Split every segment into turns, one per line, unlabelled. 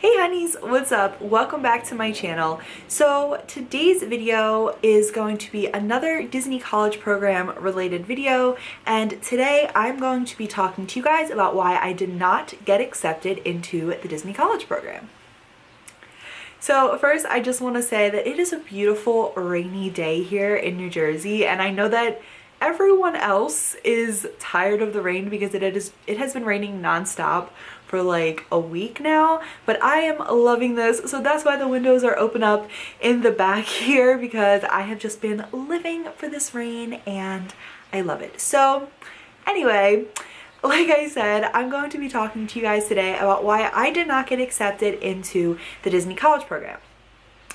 Hey honeys, what's up? Welcome back to my channel. So today's video is going to be another Disney College Program related video, and today I'm going to be talking to you guys about why I did not get accepted into the Disney College Program. So first, I just want to say that it is a beautiful rainy day here in New Jersey, and I know that everyone else is tired of the rain because it has been raining nonstop for like a week now, but I am loving this. So that's why the windows are open up in the back here, because I have just been living for this rain and I love it. So anyway, like I said, I'm going to be talking to you guys today about why I did not get accepted into the Disney College Program.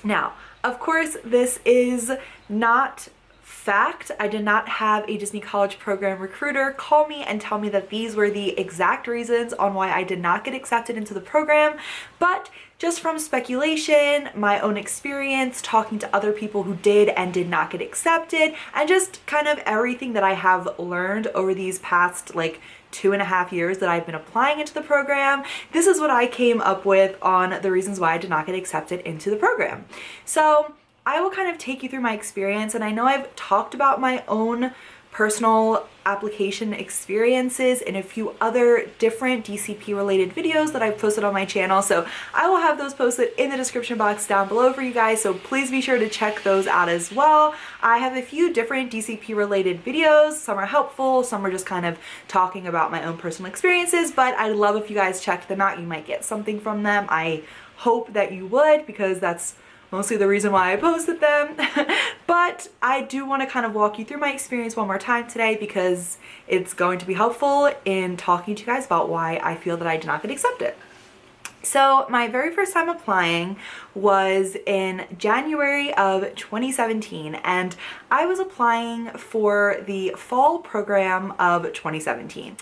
Now, of course, this is not fact. I did not have a Disney College Program recruiter call me and tell me that these were the exact reasons on why I did not get accepted into the program, but just from speculation, my own experience, talking to other people who did and did not get accepted, and just kind of everything that I have learned over these past like 2.5 years that I've been applying into the program, this is what I came up with on the reasons why I did not get accepted into the program. So I will kind of take you through my experience, and I know I've talked about my own personal application experiences in a few other different DCP related videos that I've posted on my channel, so I will have those posted in the description box down below for you guys, so please be sure to check those out as well. I have a few different DCP related videos. Some are helpful, some are just kind of talking about my own personal experiences, but I'd love if you guys checked them out. You might get something from them. I hope that you would, because that's mostly the reason why I posted them. But I do want to kind of walk you through my experience one more time today, because it's going to be helpful in talking to you guys about why I feel that I did not get accepted. So my very first time applying was in January of 2017, and I was applying for the fall program of 2017.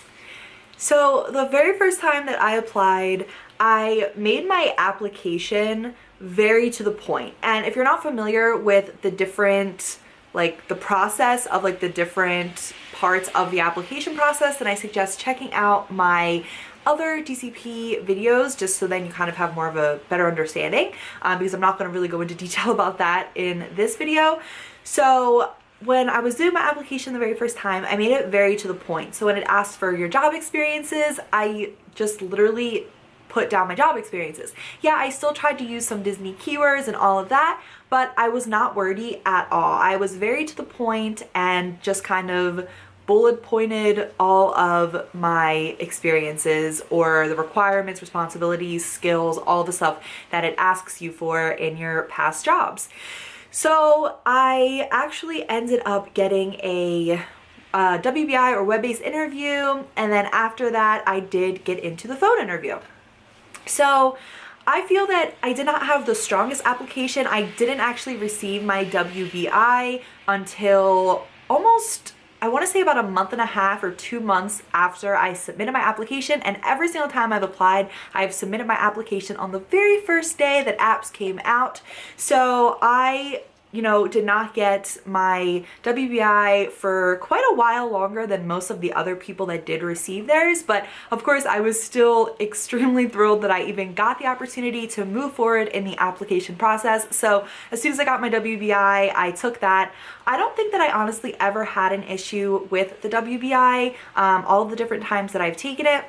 So the very first time that I applied, I made my application very to the point. And if you're not familiar with the different, like the process of like the different parts of the application process, then I suggest checking out my other DCP videos, just so then you kind of have more of a better understanding, because I'm not going to really go into detail about that in this video. So when I was doing my application the very first time, I made it very to the point. So when it asked for your job experiences, I just literally put down my job experiences. Yeah, I still tried to use some Disney keywords and all of that, but I was not wordy at all. I was very to the point and just kind of bullet pointed all of my experiences, or the requirements, responsibilities, skills, all the stuff that it asks you for in your past jobs. So I actually ended up getting a WBI or web-based interview, and then after that I did get into the phone interview. So I feel that I did not have the strongest application. I didn't actually receive my WBI until almost, I want to say about 1.5 or 2 months after I submitted my application, and every single time I've applied, I've submitted my application on the very first day that apps came out. So I did not get my WBI for quite a while longer than most of the other people that did receive theirs. But of course, I was still extremely thrilled that I even got the opportunity to move forward in the application process. So as soon as I got my WBI, I took that. I don't think that I honestly ever had an issue with the WBI, all the different times that I've taken it.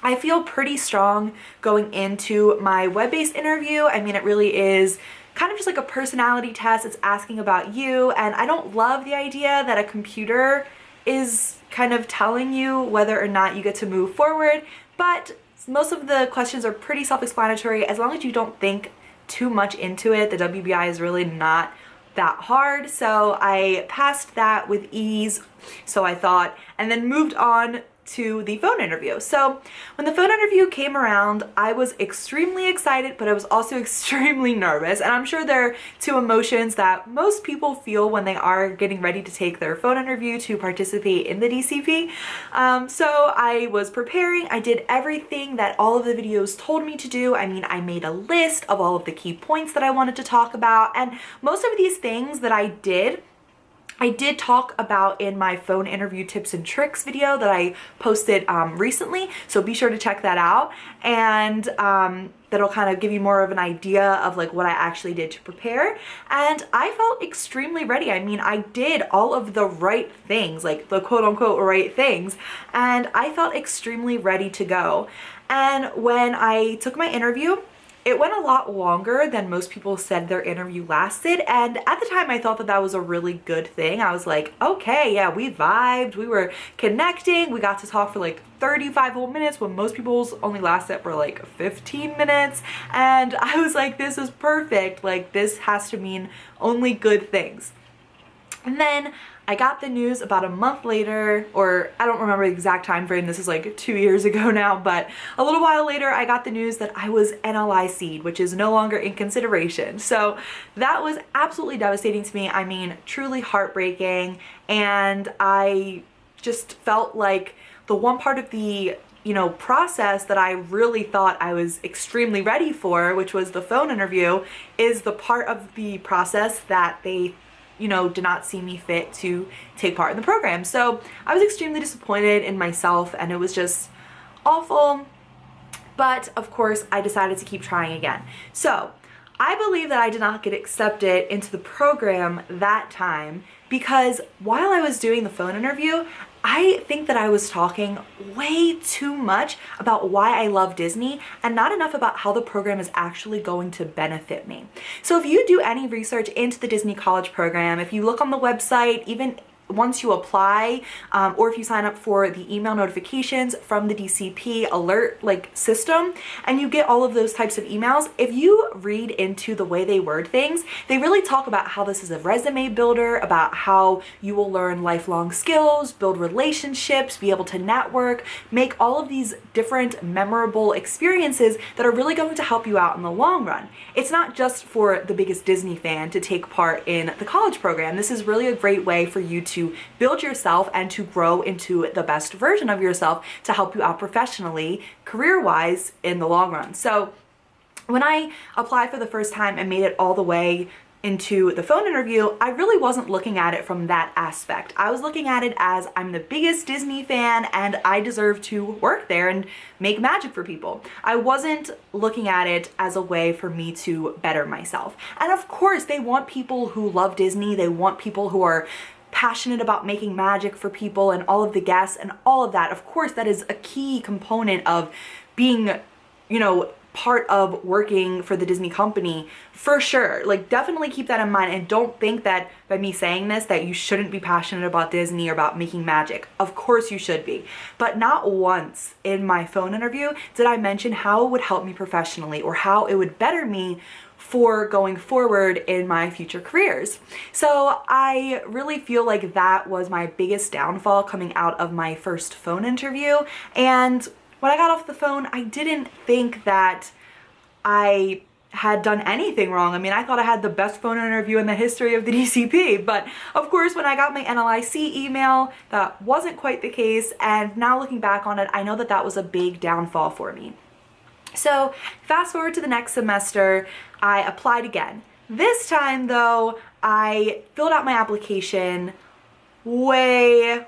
I feel pretty strong going into my web-based interview. I mean, it really is kind of just like a personality test. It's asking about you, and I don't love the idea that a computer is kind of telling you whether or not you get to move forward, but most of the questions are pretty self-explanatory. As long as you don't think too much into it, the WBI is really not that hard. So I passed that with ease, so I thought, and then moved on to the phone interview. So when the phone interview came around, I was extremely excited, but I was also extremely nervous. And I'm sure there are two emotions that most people feel when they are getting ready to take their phone interview to participate in the DCP. So I was preparing. I did everything that all of the videos told me to do. I mean, I made a list of all of the key points that I wanted to talk about, and most of these things that I did, I did talk about in my phone interview tips and tricks video that I posted recently, so be sure to check that out, and that'll kind of give you more of an idea of like what I actually did to prepare. And I felt extremely ready. I mean, I did all of the right things, like the quote unquote right things, and I felt extremely ready to go. And when I took my interview, it went a lot longer than most people said their interview lasted, and at the time I thought that that was a really good thing. I was like, okay, yeah, we vibed, we were connecting, we got to talk for like 35 whole minutes when most people's only lasted for like 15 minutes, and I was like, this is perfect, like this has to mean only good things. And then I got the news about a month later, or I don't remember the exact time frame, this is like 2 years ago now, but a little while later I got the news that I was NLIC'd, which is no longer in consideration. So that was absolutely devastating to me. I mean, truly heartbreaking, and I just felt like the one part of the process that I really thought I was extremely ready for, which was the phone interview, is the part of the process that they did not see me fit to take part in the program. So I was extremely disappointed in myself, and it was just awful. But of course, I decided to keep trying again. So I believe that I did not get accepted into the program that time because while I was doing the phone interview, I think that I was talking way too much about why I love Disney and not enough about how the program is actually going to benefit me. So if you do any research into the Disney College program, if you look on the website, even once you apply, or if you sign up for the email notifications from the DCP alert system, and you get all of those types of emails, if you read into the way they word things, they really talk about how this is a resume builder, about how you will learn lifelong skills, build relationships, be able to network, make all of these different memorable experiences that are really going to help you out in the long run. It's not just for the biggest Disney fan to take part in the college program. This is really a great way for you to build yourself and to grow into the best version of yourself to help you out professionally, career-wise in the long run. So when I applied for the first time and made it all the way into the phone interview, I really wasn't looking at it from that aspect. I was looking at it as I'm the biggest Disney fan and I deserve to work there and make magic for people. I wasn't looking at it as a way for me to better myself. And of course, they want people who love Disney, they want people who are passionate about making magic for people and all of the guests and all of that. Of course, that is a key component of being, part of working for the Disney company, for sure. Like, definitely keep that in mind, and don't think that by me saying this that you shouldn't be passionate about Disney or about making magic. Of course you should be. But not once in my phone interview did I mention how it would help me professionally or how it would better me for going forward in my future careers. So I really feel like that was my biggest downfall coming out of my first phone interview. And when I got off the phone, I didn't think that I had done anything wrong. I mean, I thought I had the best phone interview in the history of the DCP, but of course when I got my NLIC email, that wasn't quite the case, and now looking back on it, I know that that was a big downfall for me. So fast forward to the next semester, I applied again. This time though, I filled out my application way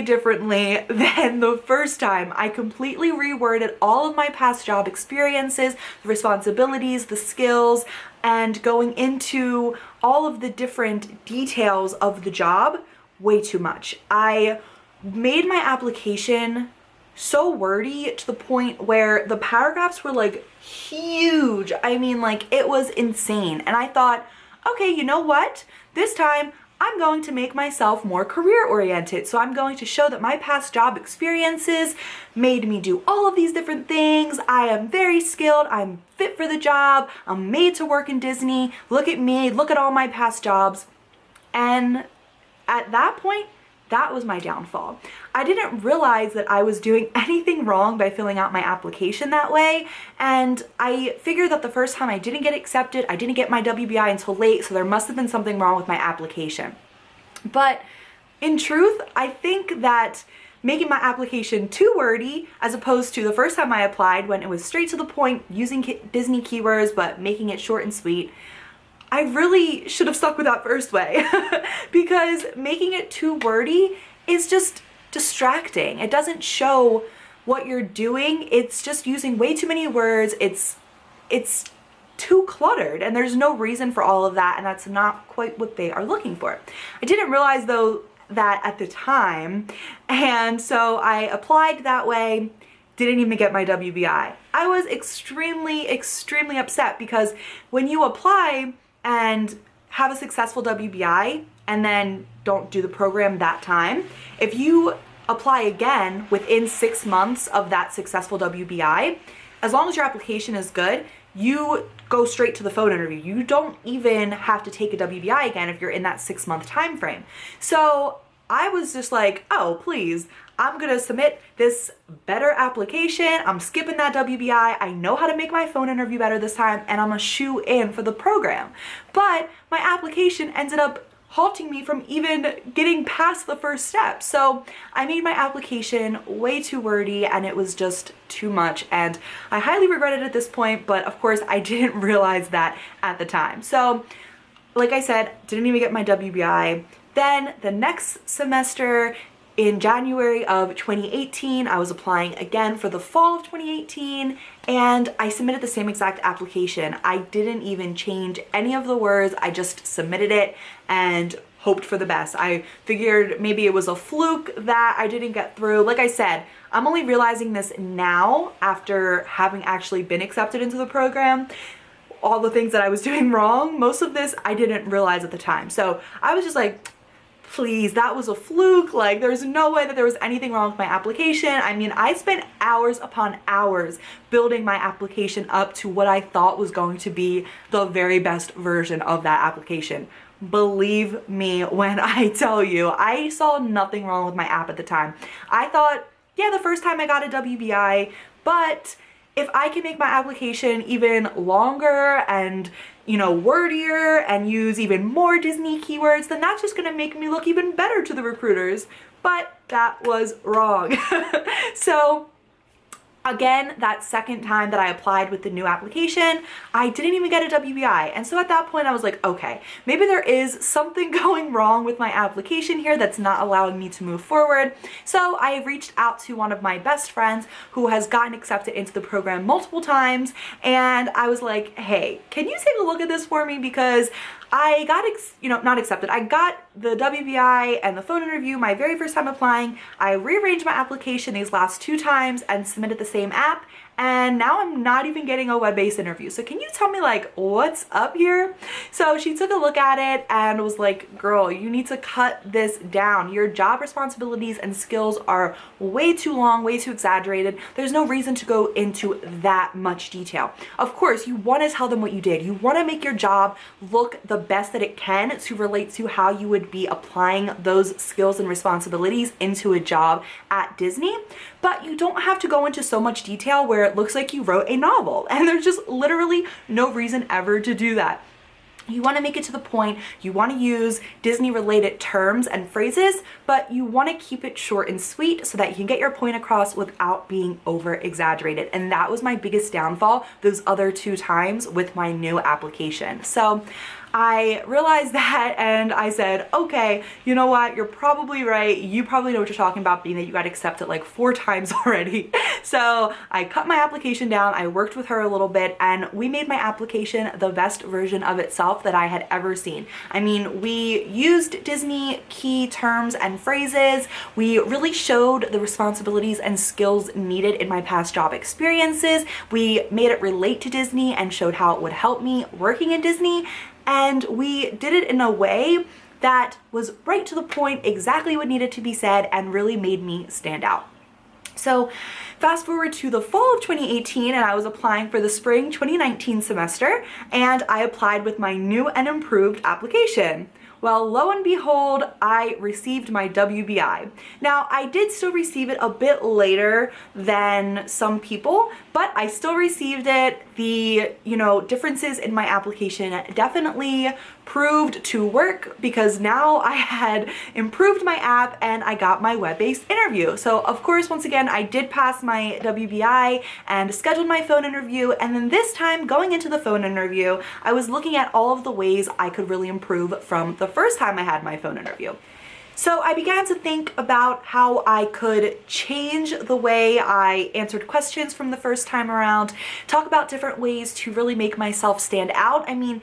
differently than the first time. I completely reworded all of my past job experiences, the responsibilities, the skills, and going into all of the different details of the job way too much. I made my application so wordy to the point where the paragraphs were like huge. I mean, like, it was insane. And I thought, okay, you know what? This time I'm going to make myself more career oriented. So I'm going to show that my past job experiences made me do all of these different things. I am very skilled. I'm fit for the job. I'm made to work in Disney. Look at me. Look at all my past jobs. And at that point, that was my downfall. I didn't realize that I was doing anything wrong by filling out my application that way, and I figured that the first time I didn't get accepted, I didn't get my WBI until late, so there must have been something wrong with my application. But in truth, I think that making my application too wordy, as opposed to the first time I applied when it was straight to the point, using Disney keywords but making it short and sweet, I really should have stuck with that first way because making it too wordy is just distracting. It doesn't show what you're doing. It's just using way too many words. It's too cluttered, and there's no reason for all of that, and that's not quite what they are looking for. I didn't realize though that at the time, and so I applied that way, didn't even get my WBI. I was extremely upset because when you apply and have a successful WBI and then don't do the program that time, if you apply again within 6 months of that successful WBI, as long as your application is good, you go straight to the phone interview. You don't even have to take a WBI again if you're in that 6-month time frame. So I was just like, oh, please, I'm gonna submit this better application. I'm skipping that WBI. I know how to make my phone interview better this time, and I'm a shoe in for the program. But my application ended up halting me from even getting past the first step. So I made my application way too wordy, and it was just too much, and I highly regret it at this point, but of course I didn't realize that at the time. So like I said, didn't even get my WBI. Then the next semester, in January of 2018, I was applying again for the fall of 2018, and I submitted the same exact application. I didn't even change any of the words. I just submitted it and hoped for the best. I figured maybe it was a fluke that I didn't get through. Like I said, I'm only realizing this now after having actually been accepted into the program. All the things that I was doing wrong, most of this I didn't realize at the time. So I was just like, please, that was a fluke. Like, there's no way that there was anything wrong with my application. I mean, I spent hours upon hours building my application up to what I thought was going to be the very best version of that application. Believe me when I tell you, I saw nothing wrong with my app at the time. I thought, yeah, the first time I got a WBI, but if I can make my application even longer and, you know, wordier and use even more Disney keywords, then that's just gonna make me look even better to the recruiters. But that was wrong. So again, that second time that I applied with the new application, I didn't even get a WBI. And so at that point I was like, okay, maybe there is something going wrong with my application here that's not allowing me to move forward. So I reached out to one of my best friends who has gotten accepted into the program multiple times, and I was like, hey, can you take a look at this for me? Because I got, not accepted. I got the WBI and the phone interview my very first time applying. I rearranged my application these last 2 times and submitted the same app, and now I'm not even getting a web-based interview. So can you tell me, like, what's up here? So she took a look at it and was like, girl, you need to cut this down. Your job responsibilities and skills are way too long, way too exaggerated. There's no reason to go into that much detail. Of course, you want to tell them what you did. You want to make your job look the best that it can to relate to how you would be applying those skills and responsibilities into a job at Disney. But you don't have to go into so much detail where it looks like you wrote a novel, and there's just literally no reason ever to do that. You want to make it to the point, you want to use Disney related terms and phrases, but you want to keep it short and sweet so that you can get your point across without being over exaggerated. And that was my biggest downfall those other 2 times with my new application. So I realized that, and I said, okay, you know what, you're probably right. You probably know what you're talking about, being that you got accepted like 4 times already. So I cut my application down, I worked with her a little bit, and we made my application the best version of itself that I had ever seen. I mean, we used Disney key terms and phrases. We really showed the responsibilities and skills needed in my past job experiences. We made it relate to Disney and showed how it would help me working in Disney. And we did it in a way that was right to the point, exactly what needed to be said, and really made me stand out. So fast forward to the fall of 2018, and I was applying for the spring 2019 semester, and I applied with my new and improved application. Well, lo and behold, I received my WBI. Now, I did still receive it a bit later than some people, but I still received it. The, differences in my application definitely proved to work because now I had improved my app and I got my web-based interview. So of course, once again, I did pass my WBI and scheduled my phone interview. And then this time going into the phone interview, I was looking at all of the ways I could really improve from the first time I had my phone interview. So I began to think about how I could change the way I answered questions from the first time around, talk about different ways to really make myself stand out. I mean,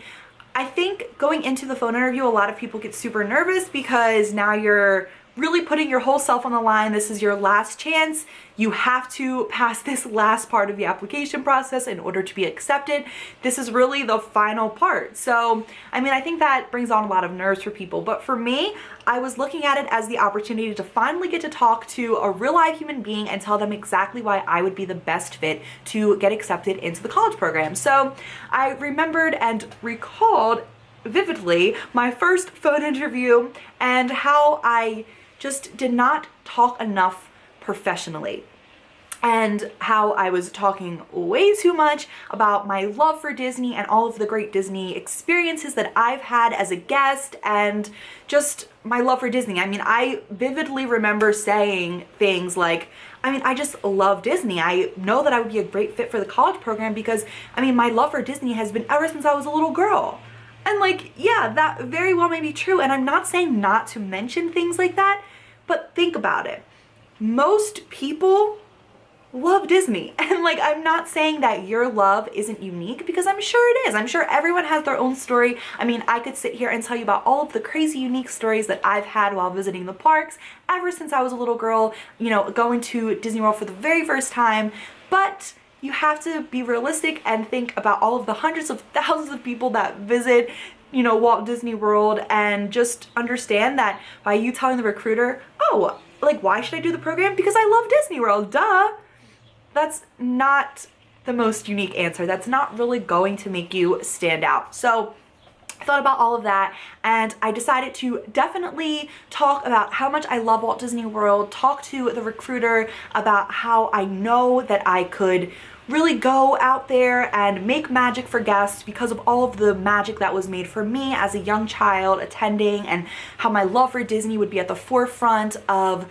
I think going into the phone interview, a lot of people get super nervous because now you're really putting your whole self on the line. This is your last chance. You have to pass this last part of the application process in order to be accepted. This is really the final part. So, I mean, I think that brings on a lot of nerves for people. But for me, I was looking at it as the opportunity to finally get to talk to a real live human being and tell them exactly why I would be the best fit to get accepted into the college program. So I remembered and recalled vividly my first phone interview and how I just did not talk enough professionally, and how I was talking way too much about my love for Disney and all of the great Disney experiences that I've had as a guest and just my love for Disney. I mean, I vividly remember saying things like, I mean, I just love Disney. I know that I would be a great fit for the college program because, I mean, my love for Disney has been ever since I was a little girl. And like, yeah, that very well may be true. And I'm not saying not to mention things like that, but think about it. Most people love Disney. And like, I'm not saying that your love isn't unique because I'm sure it is. I'm sure everyone has their own story. I mean, I could sit here and tell you about all of the crazy unique stories that I've had while visiting the parks ever since I was a little girl, going to Disney World for the very first time. But you have to be realistic and think about all of the hundreds of thousands of people that visit, Walt Disney World, and just understand that by you telling the recruiter, oh, like, why should I do the program? Because I love Disney World, duh. That's not the most unique answer. That's not really going to make you stand out. So I thought about all of that and I decided to definitely talk about how much I love Walt Disney World, talk to the recruiter about how I know that I could really go out there and make magic for guests because of all of the magic that was made for me as a young child attending, and how my love for Disney would be at the forefront of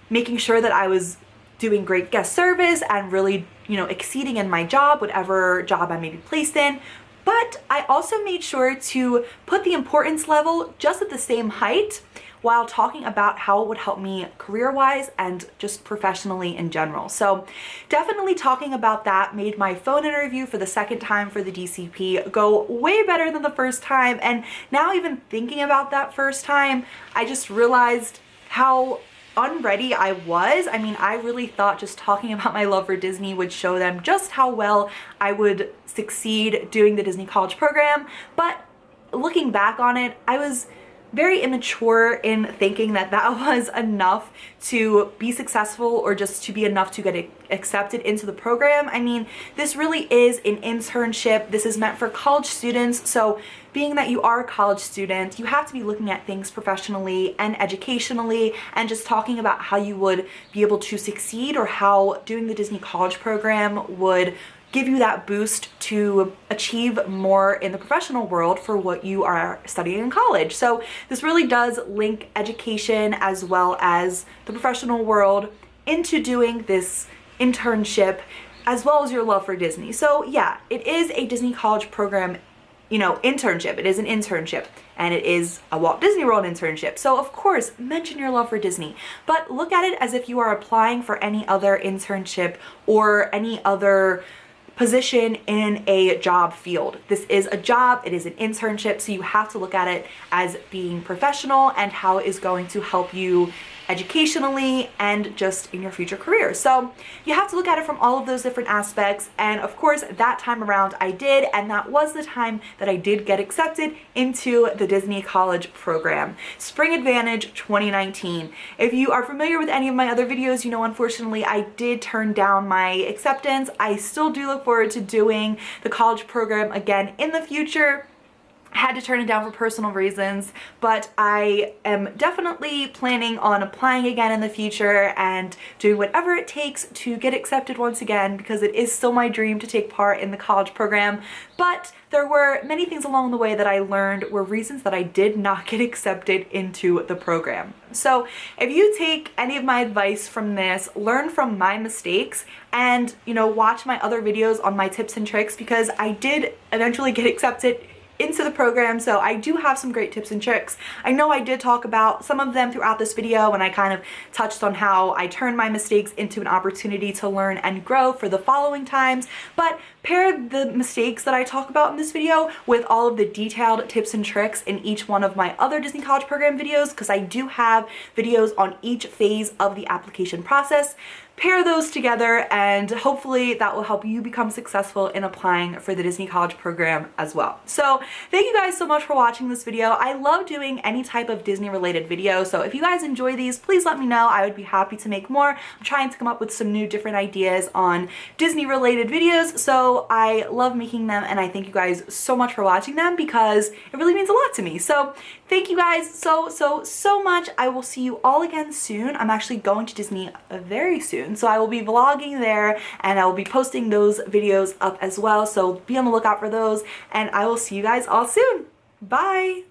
making sure that I was doing great guest service and really, exceeding in my job, whatever job I may be placed in. But I also made sure to put the importance level just at the same height while talking about how it would help me career-wise and just professionally in general. So definitely talking about that made my phone interview for the second time for the DCP go way better than the first time. And now even thinking about that first time, I just realized how unready I was. I mean, I really thought just talking about my love for Disney would show them just how well I would succeed doing the Disney College program. But looking back on it, I was very immature in thinking that that was enough to be successful or just to be enough to get accepted into the program. I mean, this really is an internship. This is meant for college students. So being that you are a college student, you have to be looking at things professionally and educationally and just talking about how you would be able to succeed or how doing the Disney College program would give you that boost to achieve more in the professional world for what you are studying in college. So this really does link education as well as the professional world into doing this internship as well as your love for Disney. So yeah, it is a Disney College program, internship. It is an internship and it is a Walt Disney World internship. So of course, mention your love for Disney, but look at it as if you are applying for any other internship or any other position in a job field. This is a job, it is an internship, so you have to look at it as being professional and how it is going to help you educationally and just in your future career. So you have to look at it from all of those different aspects, and of course that time around I did, and that was the time that I did get accepted into the Disney College program. Spring Advantage 2019. If you are familiar with any of my other videos, you know unfortunately I did turn down my acceptance. I still do look forward to doing the college program again in the future. had to turn it down for personal reasons, but I am definitely planning on applying again in the future and doing whatever it takes to get accepted once again, because it is still my dream to take part in the college program. But there were many things along the way that I learned were reasons that I did not get accepted into the program. So if you take any of my advice from this, learn from my mistakes, and watch my other videos on my tips and tricks, because I did eventually get accepted into the program, so I do have some great tips and tricks. I know I did talk about some of them throughout this video, and I kind of touched on how I turned my mistakes into an opportunity to learn and grow for the following times, but pair the mistakes that I talk about in this video with all of the detailed tips and tricks in each one of my other Disney College Program videos, because I do have videos on each phase of the application process. Pair those together, and hopefully that will help you become successful in applying for the Disney College Program as well. So thank you guys so much for watching this video. I love doing any type of Disney related video, so if you guys enjoy these, please let me know. I would be happy to make more. I'm trying to come up with some new different ideas on Disney related videos, so I love making them, and I thank you guys so much for watching them, because it really means a lot to me. So thank you guys so much. I will see you all again soon. I'm actually going to Disney very soon, so I will be vlogging there, and I will be posting those videos up as well, so be on the lookout for those, and I will see you guys all soon. Bye!